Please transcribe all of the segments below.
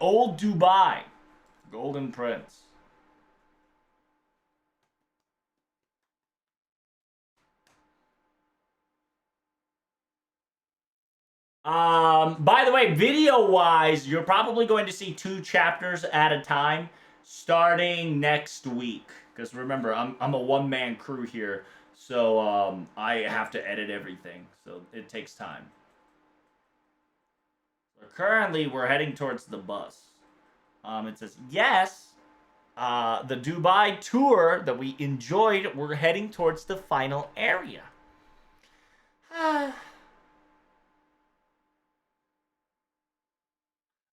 Old Dubai. Golden Prince. By the way, video-wise, you're probably going to see 2 chapters at a time starting next week. Because remember, I'm a one-man crew here, so I have to edit everything, so it takes time. Currently, we're heading towards the bus. It says, yes, the Dubai tour that we enjoyed, we're heading towards the final area.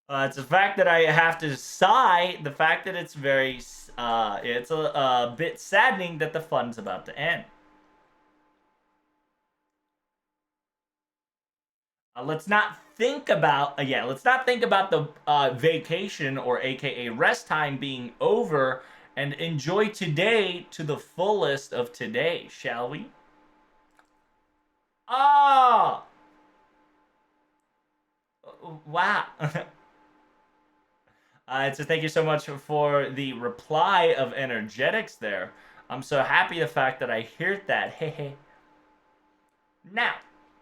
It's the fact that I have to sigh, the fact that it's very, it's a bit saddening that the fun's about to end. Let's not think about, let's not think about the vacation or AKA rest time being over and enjoy today to the fullest of today, shall we? Ah! Wow. So thank you so much for the reply of energetics there. I'm so happy the fact that I heard that. Hey. Now,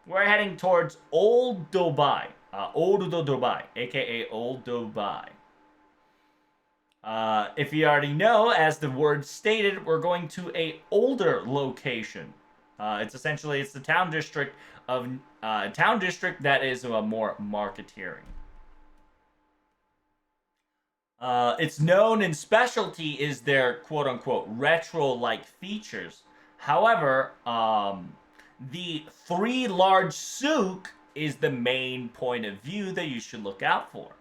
we're heading towards Old Dubai. Old Dubai, aka Old Dubai. If you already know, as the word stated, we're going to a older location. It's the town district of town district that is more marketeering. It's known in specialty is their quote unquote retro like features. However, the 3 large souk is the main point of view that you should look out for.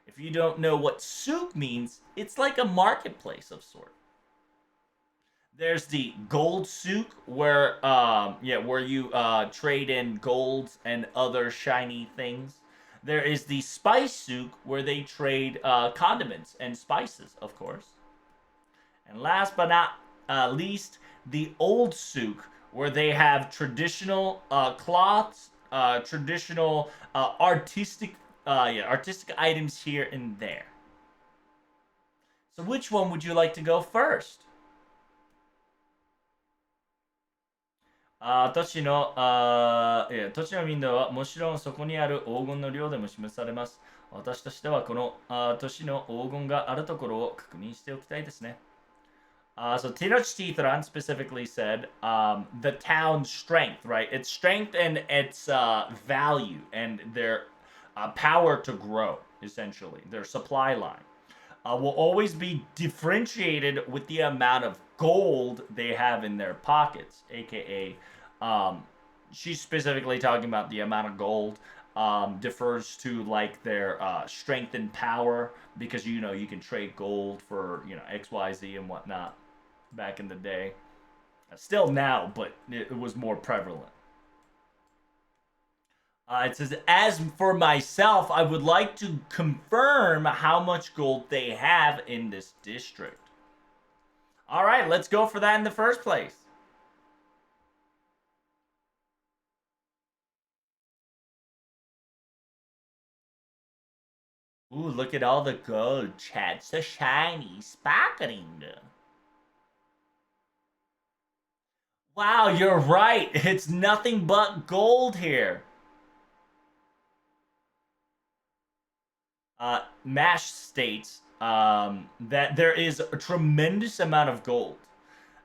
If you don't know what souk means, it's like a marketplace of sort. There's the gold souk where you trade in golds and other shiny things. There is the spice souk where they trade condiments and spices, of course. And last but not least, the old souk where they have traditional cloths, traditional artistic items here and there. So which one would you like to go first? 都市の民度はもちろんそこにある黄金の量でも示されます。私としてはこの都市の黄金があるところを確認しておきたいですね。So Tenochtitlan specifically said the town's strength, right? Its strength and its value and their power to grow, essentially, their supply line. Will always be differentiated with the amount of gold they have in their pockets, aka, she's specifically talking about the amount of gold. Differs to like their strength and power because you can trade gold for XYZ and whatnot back in the day. Still now, but it was more prevalent. It says, as for myself, I would like to confirm how much gold they have in this district. All right, let's go for that in the first place. Ooh, look at all the gold, Chad. So shiny, sparkling. Wow, you're right. It's nothing but gold here. Mash states that there is a tremendous amount of gold.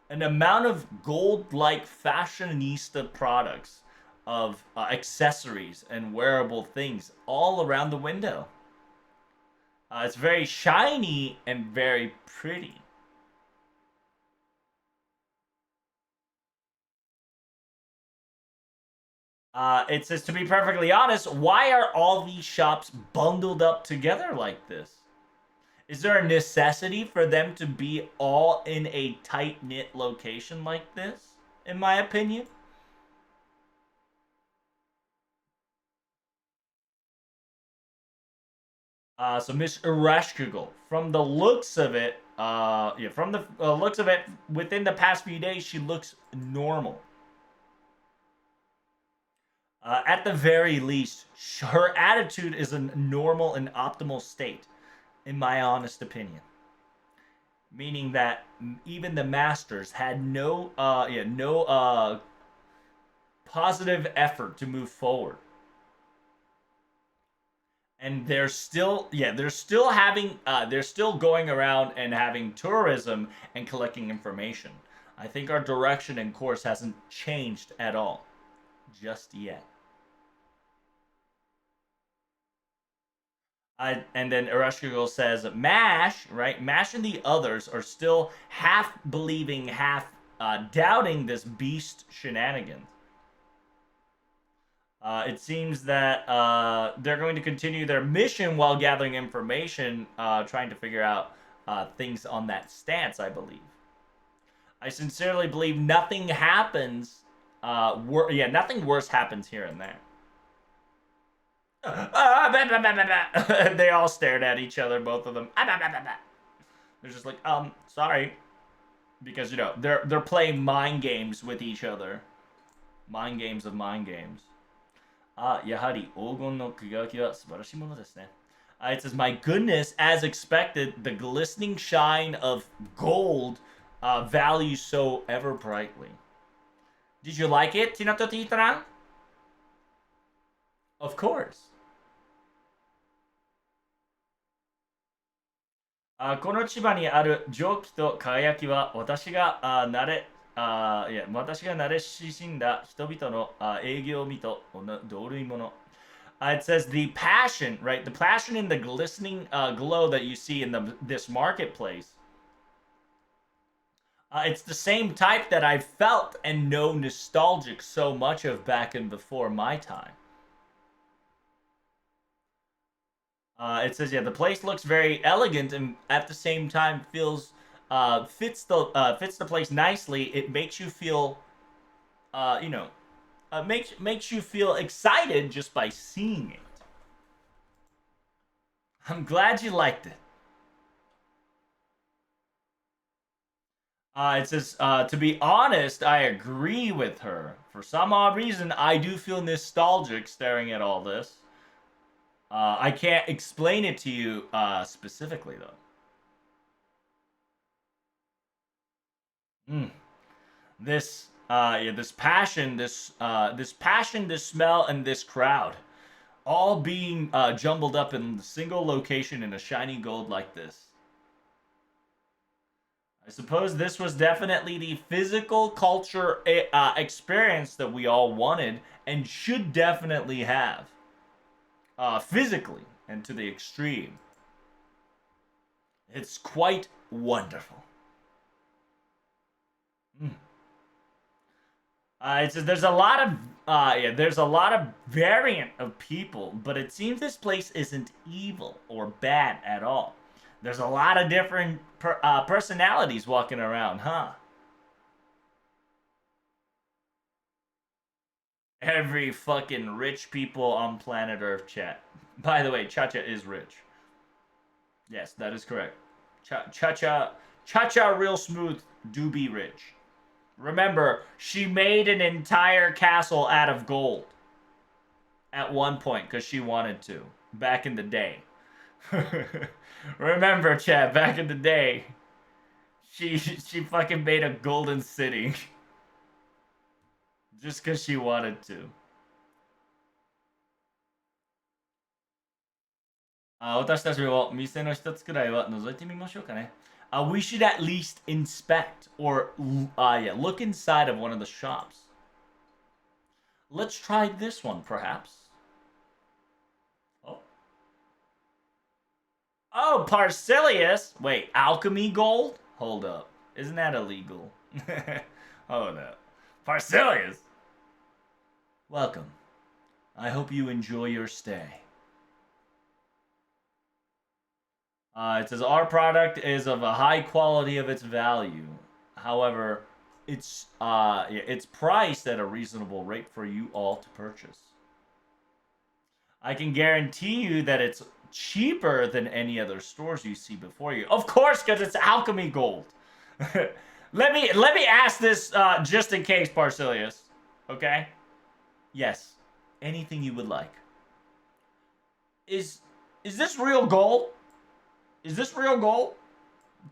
An amount of gold-like fashionista products of accessories and wearable things all around the window. It's very shiny and very pretty. It says, to be perfectly honest, why are all these shops bundled up together like this? Is there a necessity for them to be all in a tight-knit location like this, in my opinion? So Miss Ereshkigal, from the looks of it, from the looks of it, within the past few days, she looks normal. At the very least, her attitude is a normal and optimal state, in my honest opinion. Meaning that even the masters had no positive effort to move forward, and they're still going around and having tourism and collecting information. I think our direction and course hasn't changed at all, just yet. And then Ereshkigal says, Mash, right? Mash and the others are still half believing, half doubting this beast shenanigans. It seems that they're going to continue their mission while gathering information, trying to figure out things on that stance, I believe. I sincerely believe nothing happens. Nothing worse happens here and there. They all stared at each other, both of them. They're just like, sorry, because they're playing mind games with each other, mind games of mind games. やはり黄金の輝きは素晴らしいものですね. It says, my goodness, as expected, the glistening shine of gold values so ever brightly. Did you like it, Tinato Titaran? Of course. この千葉にある蒸気と輝きは私が慣れ親しんだ人々の営業美と同類もの。It says the passion, right? The passion in the glistening glow that you see in this marketplace. It's the same type that I felt and know nostalgic so much of back and before my time. It says, the place looks very elegant and at the same time feels fits the place nicely. It makes you feel, makes you feel excited just by seeing it. I'm glad you liked it. It says, to be honest, I agree with her. For some odd reason, I do feel nostalgic staring at all this. I can't explain it to you specifically, though. This passion, this passion, this smell, and this crowd, all being jumbled up in a single location in a shiny gold like this. I suppose this was definitely the physical culture experience that we all wanted and should definitely have. Physically and to the extreme. It's quite wonderful. It says there's a lot of variant of people, but it seems this place isn't evil or bad at all. There's a lot of different personalities walking around, huh? Every fucking rich people on planet Earth, chat. By the way, Cha-Cha is rich. Yes, that is correct. Cha-Cha real smooth do be rich. Remember, she made an entire castle out of gold. At one point, because she wanted to. Back in the day. Remember, chat, back in the day. She fucking made a golden city. Just because she wanted to. 私たちも店の一つくらいは覗いてみましょうかね。We should at least inspect or look inside of one of the shops. Let's try this one, perhaps. Oh, Parcilius! Wait, alchemy gold? Hold up. Isn't that illegal? Oh no. Parcilius! Welcome. I hope you enjoy your stay. It says our product is of a high quality of its value. However, it's priced at a reasonable rate for you all to purchase. I can guarantee you that it's cheaper than any other stores you see before you. Of course, because it's alchemy gold. let me ask this just in case, Parcilius. Okay? Yes. anything you would like. Is is this real gold? Is this real gold?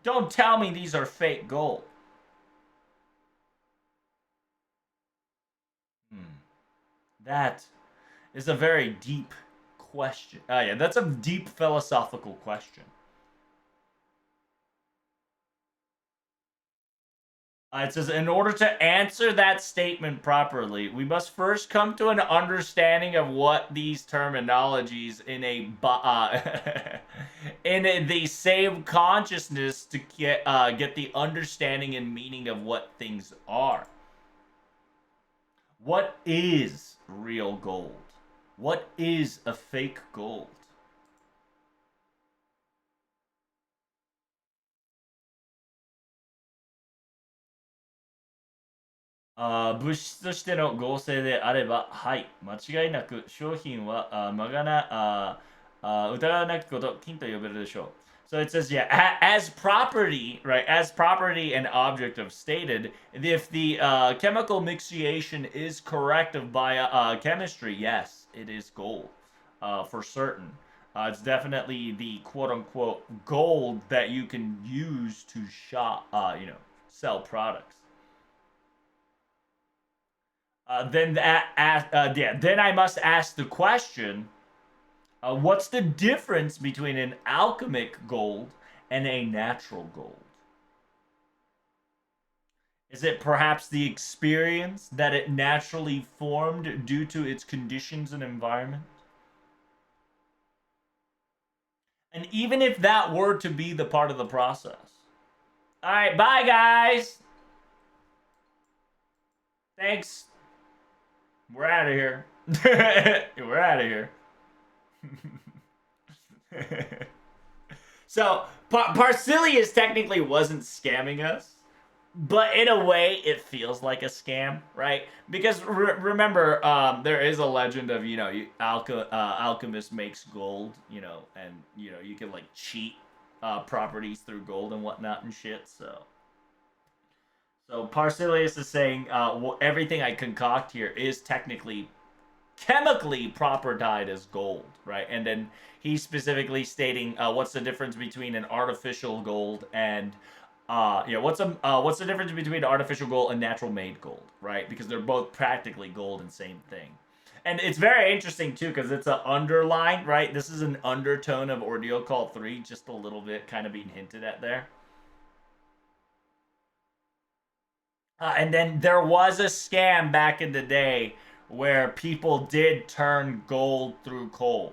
Don't tell me these are fake gold. Hmm. That is a very deep question. Yeah, that's a deep philosophical question. It says, in order to answer that statement properly, we must first come to an understanding of what these terminologies in in the same consciousness to get the understanding and meaning of what things are. What is real gold? What is a fake gold? 物質としての合成であれば、はい、間違いなく商品はまがな疑わなきこと、金と呼べるでしょう。So it says, yeah, as property, right? As property and object of stated, if the chemical mixation is correct of biochemistry, yes, it is gold for certain. It's definitely the quote unquote gold that you can use to shop, sell products. Then I must ask the question: what's the difference between an alchemic gold and a natural gold? Is it perhaps the experience that it naturally formed due to its conditions and environment? And even if that were to be the part of the process. All right, bye guys. Thanks. We're out of here. We're out of here. So Parsilius technically wasn't scamming us, but in a way, it feels like a scam, right? Because remember, there is a legend of alchemist makes gold, and you can like cheat properties through gold and whatnot and shit. So Parsilius is saying everything I concoct here is technically chemically propertied as gold, right? And then he's specifically stating what's the difference between an artificial gold and what's the difference between artificial gold and natural made gold, right? Because they're both practically gold and same thing. And it's very interesting too because it's an underline, right? This is an undertone of Ordeal Call 3, just a little bit kind of being hinted at there. And then there was a scam back in the day where people did turn gold through coal.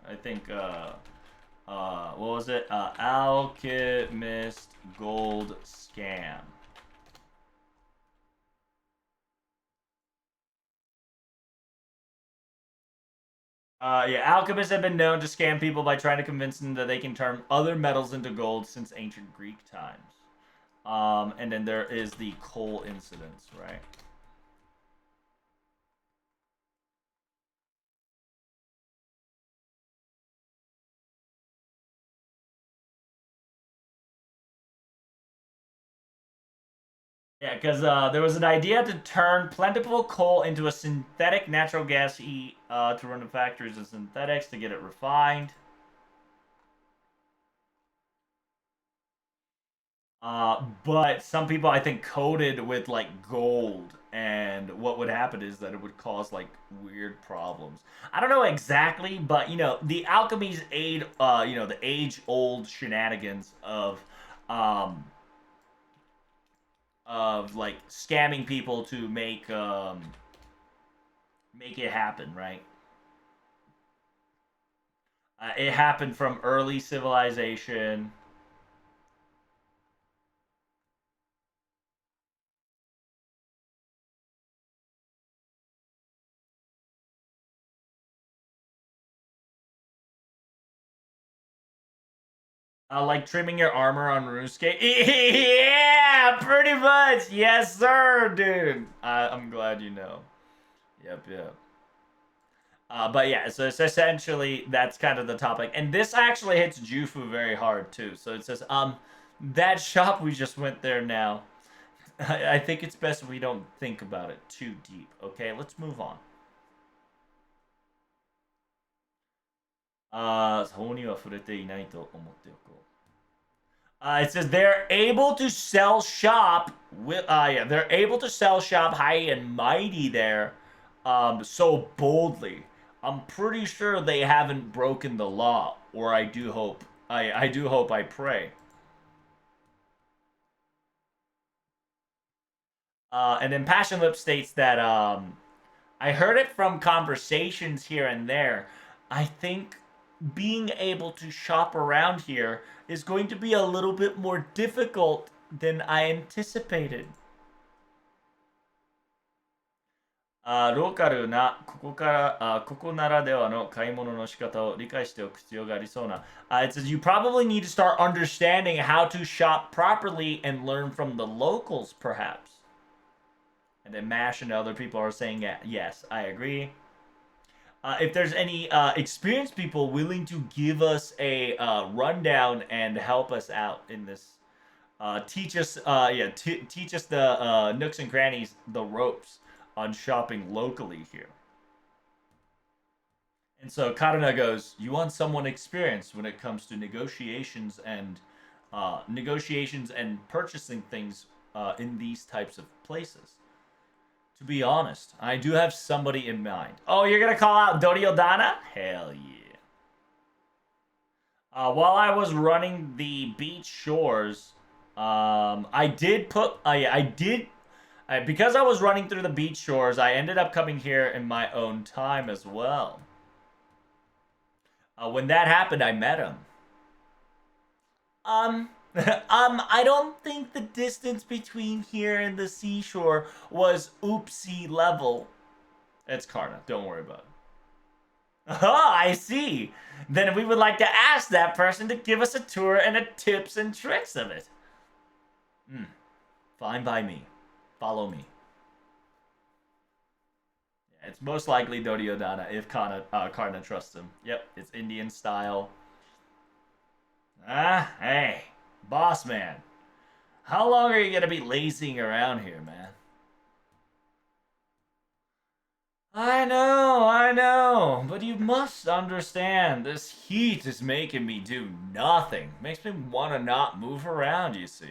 I think what was it? Alchemist gold scam. Yeah, alchemists have been known to scam people by trying to convince them that they can turn other metals into gold since ancient Greek times. And then there is the coal incidents, right? Yeah, because there was an idea to turn plentiful coal into a synthetic natural gas heat to run the factories of synthetics to get it refined. But some people, I think, coded with like gold, and what would happen is that it would cause like weird problems. I don't know exactly, but the alchemy's the age-old shenanigans um, of like scamming people to make it happen, right? It happened from early civilization. Like trimming your armor on RuneScape. Yeah, pretty much. Yes, sir, dude. I'm glad you know. Yep, yep. But yeah, so it's essentially that's kind of the topic, and this actually hits Jufu very hard too. So it says, that shop we just went there now. I think it's best we don't think about it too deep. Okay, let's move on. 法には触れていないと思っておこう。It says they're able to sell shop with yeah, they're able to sell shop high and mighty there so boldly. I'm pretty sure they haven't broken the law, or I do hope. I do hope, I pray. And then Passion Lip states that I heard it from conversations here and there. I think being able to shop around here is going to be a little bit more difficult than I anticipated. ローカルなここからここならではの買い物の仕方を理解しておく必要がありそうな。It says you probably need to start understanding how to shop properly and learn from the locals, perhaps. And then Mash and other people are saying, yeah, yes, I agree. If there's any experienced people willing to give us a rundown and help us out in this, teach us, teach us the nooks and crannies, the ropes on shopping locally here. And so Karuna goes, "You want someone experienced when it comes to negotiations and purchasing things in these types of places." To be honest, I do have somebody in mind. Oh, you're gonna call out Doriodana? Hell yeah. While I was running the beach shores, I did put. I did. Because I was running through the beach shores, I ended up coming here in my own time as well. When that happened, I met him. I don't think the distance between here and the seashore was oopsie level. It's Karna. Don't worry about it. Oh, I see. Then we would like to ask that person to give us a tour and a tips and tricks of it. Fine by me. Follow me. Yeah, it's most likely Dodiodana if Karna trusts him. Yep, it's Indian style. Hey, boss man. How long are you gonna be lazing around here, man? I know, but you must understand this heat is making me do nothing. Makes me want to not move around, you see.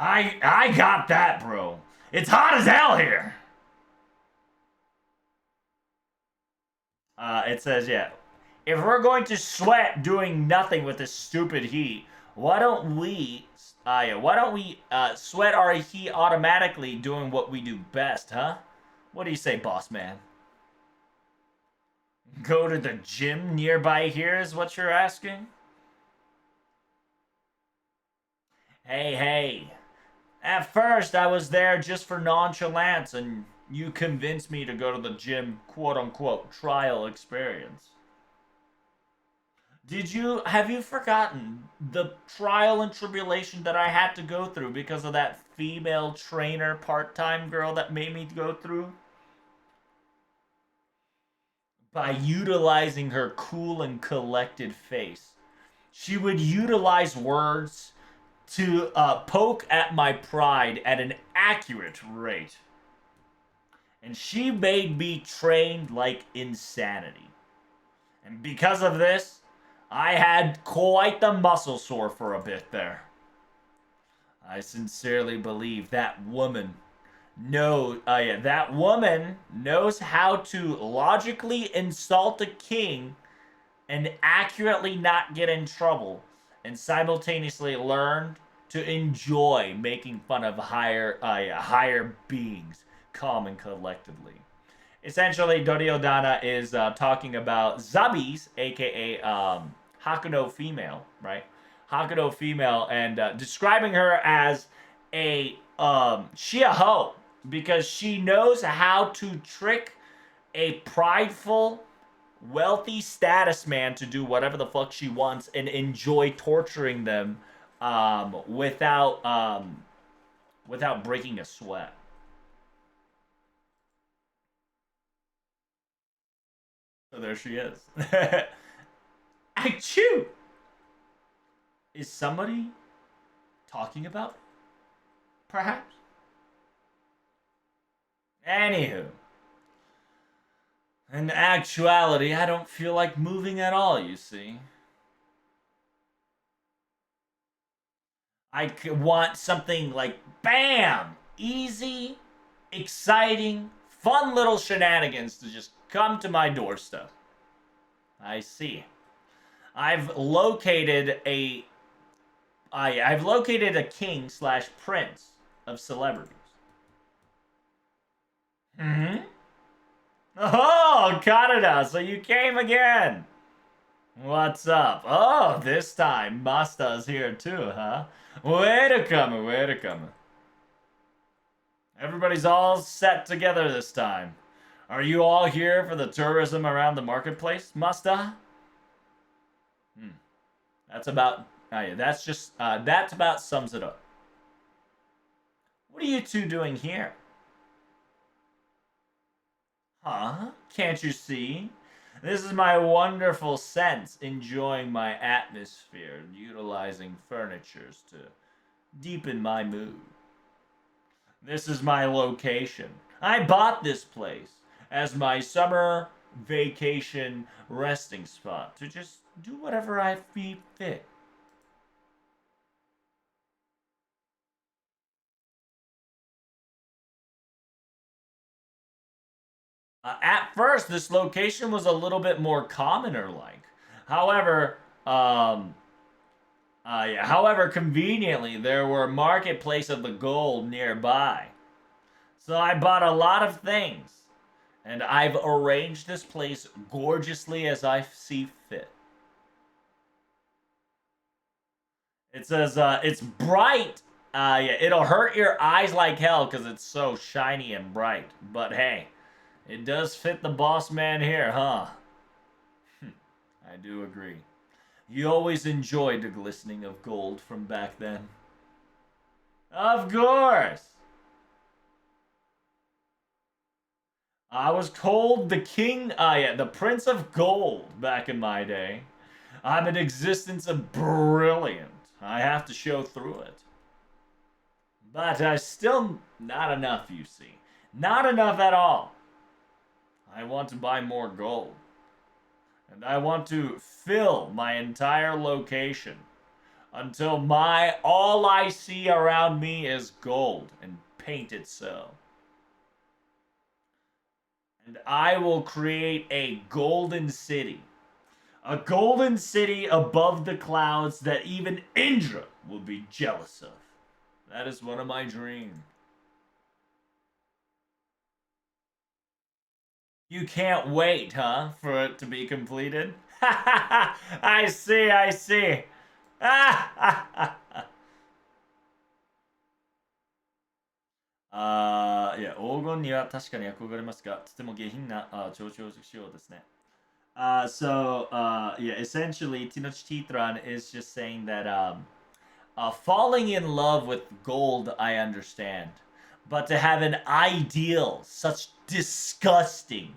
I got that, bro. It's hot as hell here. It says, yeah, if we're going to sweat doing nothing with this stupid heat, why don't we sweat our heat automatically doing what we do best, huh? What do you say, boss man? Go to the gym nearby here is what you're asking? Hey. At first, I was there just for nonchalance, and you convinced me to go to the gym, quote unquote, trial experience. Have you forgotten the trial and tribulation that I had to go through because of that female trainer part time girl that made me go through? By utilizing her cool and collected face. She would utilize words to poke at my pride at an accurate rate. And she made me train like insanity. And because of this, I had quite the muscle sore for a bit there. I sincerely believe that woman that woman knows how to logically insult a king and accurately not get in trouble, and simultaneously learn to enjoy making fun of higher beings, calm and collectively. Essentially, Doriodana is talking about Zabis, aka Hakuno female, right? Hakuno female, and describing her as a Shiaho because she knows how to trick a prideful, wealthy status man to do whatever the fuck she wants and enjoy torturing them without breaking a sweat. So there she is. Achoo! Is somebody talking about me? Perhaps? Anywho. In actuality, I don't feel like moving at all, you see. Want something like bam, easy, exciting, fun little shenanigans to just come to my doorstep. I see. I've located a I've located a king slash prince of celebrities. Hmm. Oh, Canada! So you came again. What's up? Oh, this time Masta's here too, huh? Welcome, welcome. Everybody's all set together this time. Are you all here for the tourism around the marketplace, Masta? Hmm. That's about. Yeah, that's just. That's about sums it up. What are you two doing here? Huh? Can't you see? This is my wonderful sense, enjoying my atmosphere, utilizing furnitures to deepen my mood. This is my location. I bought this place as my summer vacation resting spot to just do whatever I feel fit. At first, this location was a little bit more commoner like. However, yeah, however, conveniently, there were marketplace of the gold nearby. So I bought a lot of things, and I've arranged this place gorgeously as I see fit. It says it's bright. Yeah, it'll hurt your eyes like hell because it's so shiny and bright. But hey, it does fit the boss man here, huh? I do agree. You always enjoyed the glistening of gold from back then. Of course! I was called the king, yeah, the prince of gold back in my day. I'm an existence of brilliant. I have to show through it. But still not enough, you see. Not enough at all. I want to buy more gold. And I want to fill my entire location until my all I see around me is gold and painted so. And I will create a golden city. A golden city above the clouds that even Indra will be jealous of. That is one of my dreams. You can't wait, huh, for it to be completed? I see, I see.いや、黄金には確かに憧れますが、とても下品な調子をしようですね。Yeah, essentially, Tenochtitlan is just saying that falling in love with gold, I understand, but to have an ideal such disgusting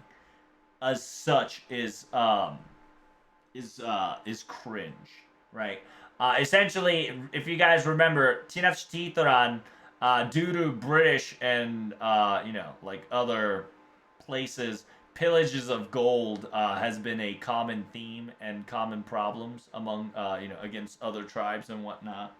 as such is cringe, right? Essentially, if you guys remember, Tenochtitlan, due to British and like other places, pillages of gold has been a common theme and common problems among against other tribes and whatnot.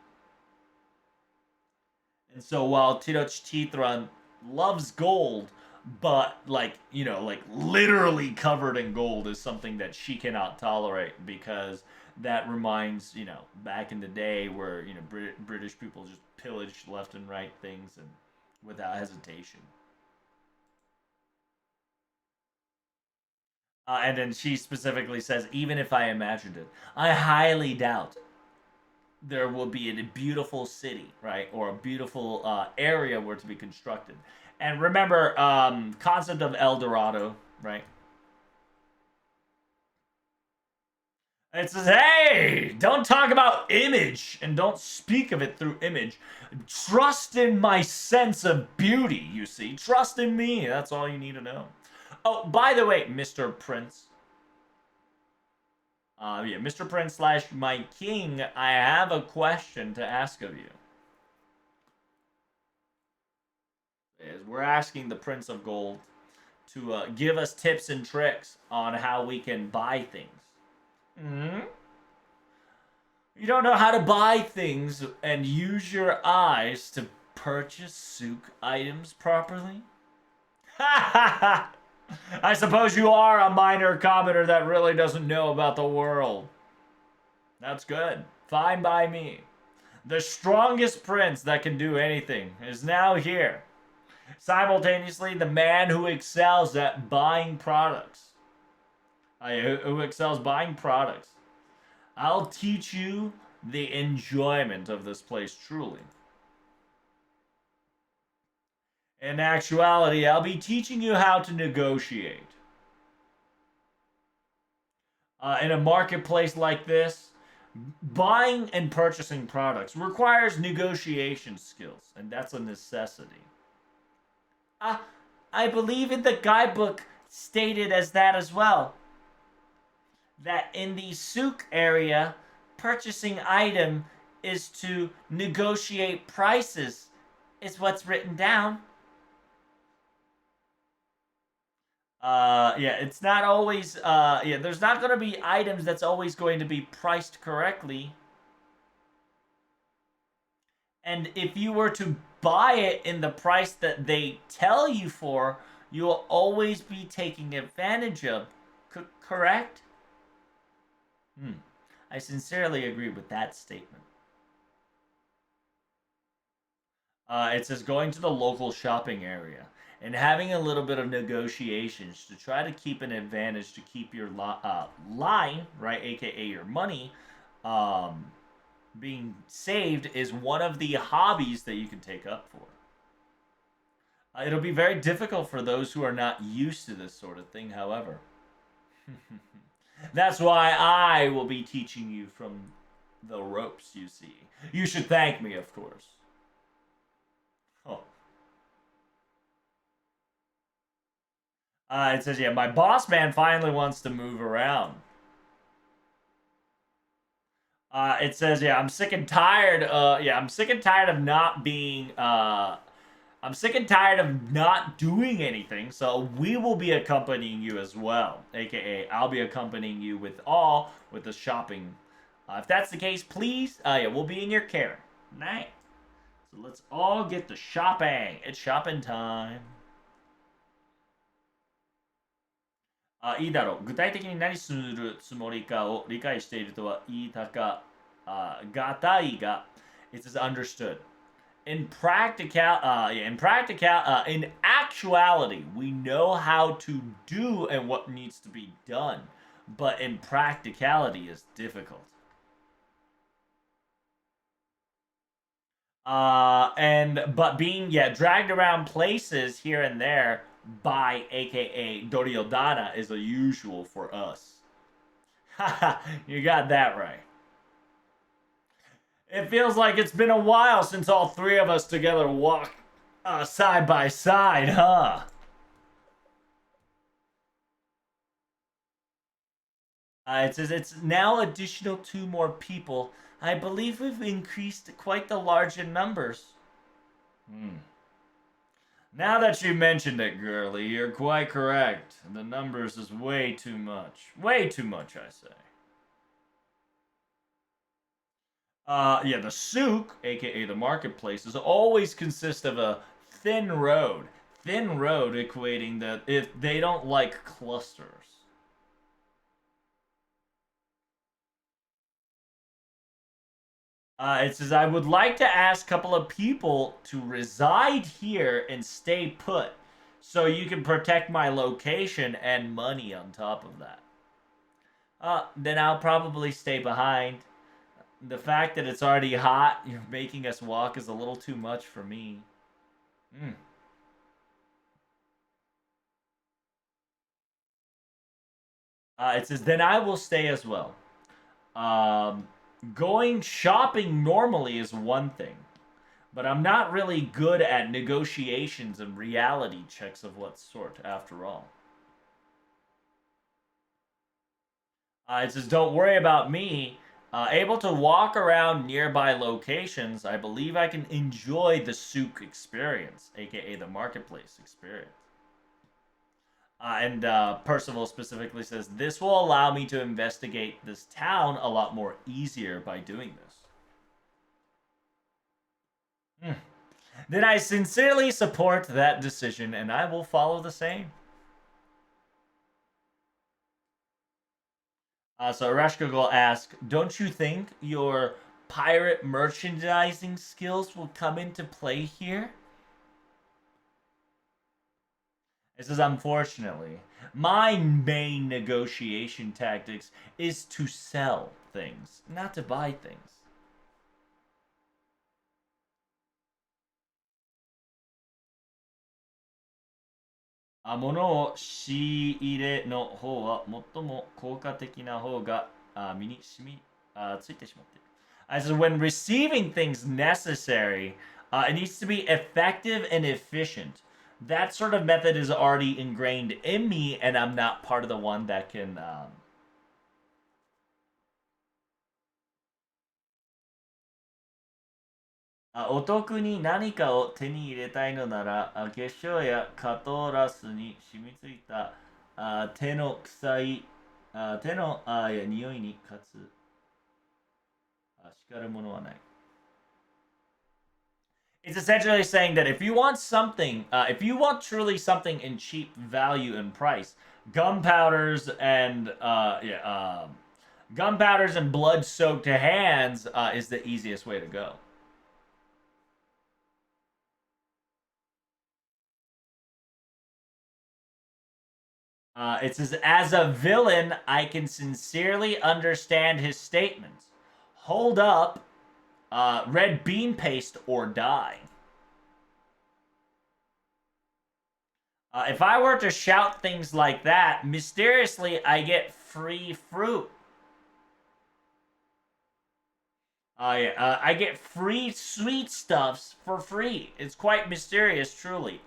And so while Tenochtitlan loves gold, but like literally covered in gold is something that she cannot tolerate because that reminds back in the day where British people just pillaged left and right things and without hesitation. And then she specifically says, even if I imagined it, I highly doubt there will be a beautiful city, right, or a beautiful area where to be constructed. And remember, concept of El Dorado, right? It says, hey, don't talk about image and don't speak of it through image. Trust in my sense of beauty, you see. Trust in me. That's all you need to know. Oh, by the way, Mr. Prince. Yeah, Mr. Prince slash my king, I have a question to ask of you. We're asking the Prince of Gold to give us tips and tricks on how we can buy things. Mm-hmm. You don't know how to buy things and use your eyes to purchase souk items properly? I suppose you are a minor commenter that really doesn't know about the world. That's good. Fine by me. The strongest prince that can do anything is now here. Simultaneously, the man who excels at buying products. Who excels buying products. I'll teach you the enjoyment of this place truly. In actuality, I'll be teaching you how to negotiate. In a marketplace like this, buying and purchasing products requires negotiation skills, and that's a necessity. I believe in the guidebook stated as that as well. That in the souk area, purchasing item is to negotiate prices, is what's written down. Yeah, it's not always, yeah, there's not going to be items that's always going to be priced correctly. And if you were to buy it in the price that they tell you for, you will always be taking advantage of. Correct? I sincerely agree with that statement. It says going to the local shopping area and having a little bit of negotiations to try to keep an advantage to keep your line, right, aka your money, um, being saved is one of the hobbies that you can take up for. It'll be very difficult for those who are not used to this sort of thing, however. That's why I will be teaching you from the ropes, you see. You should thank me, of course. Oh. It says, yeah, my boss man finally wants to move around. It says, yeah, I'm sick and tired. Yeah, I'm sick and tired of not being. I'm sick and tired of not doing anything. So we will be accompanying you as well, aka I'll be accompanying you with the shopping. If that's the case, please, yeah, we'll be in your care. Night. So let's all get to shopping. It's shopping time. いいだろう。具体的に何するつもりかを理解しているとは言いたかがたいが、it is understood. In in actuality, we know how to do and what needs to be done, but in practicality is difficult. But being dragged around places here and there by aka Doriodana is a usual for us. Haha, you got that right. It feels like it's been a while since all three of us together walk side by side, huh? It says it's now additional two more people. I believe we've increased quite the large in numbers. Now that you mentioned it, girlie, you're quite correct. The numbers is way too much. Way too much, I say. Yeah, the souk, aka the marketplaces, always consist of a thin road. Thin road equating that if they don't like clusters. It says, I would like to ask a couple of people to reside here and stay put so you can protect my location and money on top of that. Then I'll probably stay behind. The fact that it's already hot, you're making us walk is a little too much for me. It says, then I will stay as well. Going shopping normally is one thing, but I'm not really good at negotiations and reality checks of what sort, after all. It says, don't worry about me. Able to walk around nearby locations, I believe I can enjoy the souk experience, aka the marketplace experience. And Percival specifically says, this will allow me to investigate this town a lot more easier by doing this. Then I sincerely support that decision, and I will follow the same. So Rashkogul asks, don't you think your pirate merchandising skills will come into play here? It says, unfortunately, my main negotiation tactics is to sell things, not to buy things. 物を仕入れの方は最も効果的な方が身に染みついてしまっている。As when receiving things necessary, it needs to be effective and efficient. That sort of method is already ingrained in me, and I'm not part of the one that canお得に何かを手に入れたいのなら、化粧やカトラスに染みついた手の臭い手の匂いに勝つ叱るものはない。It's essentially saying that if you want something, if you want truly something in cheap value and price, gunpowders and gunpowders and blood-soaked hands is the easiest way to go. It says, as a villain, I can sincerely understand his statements. Hold up, red bean paste, or die. If I were to shout things like that, mysteriously I get free fruit. I get free sweet stuffs for free. It's quite mysterious, truly.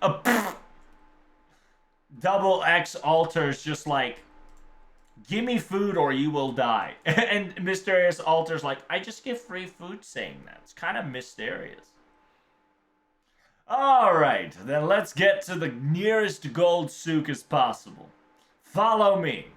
Double X alters just like, give me food or you will die. And Mysterious alters like, I just get free food saying that. It's kind of mysterious. Alright, then let's get to the nearest gold souk as possible. Follow me.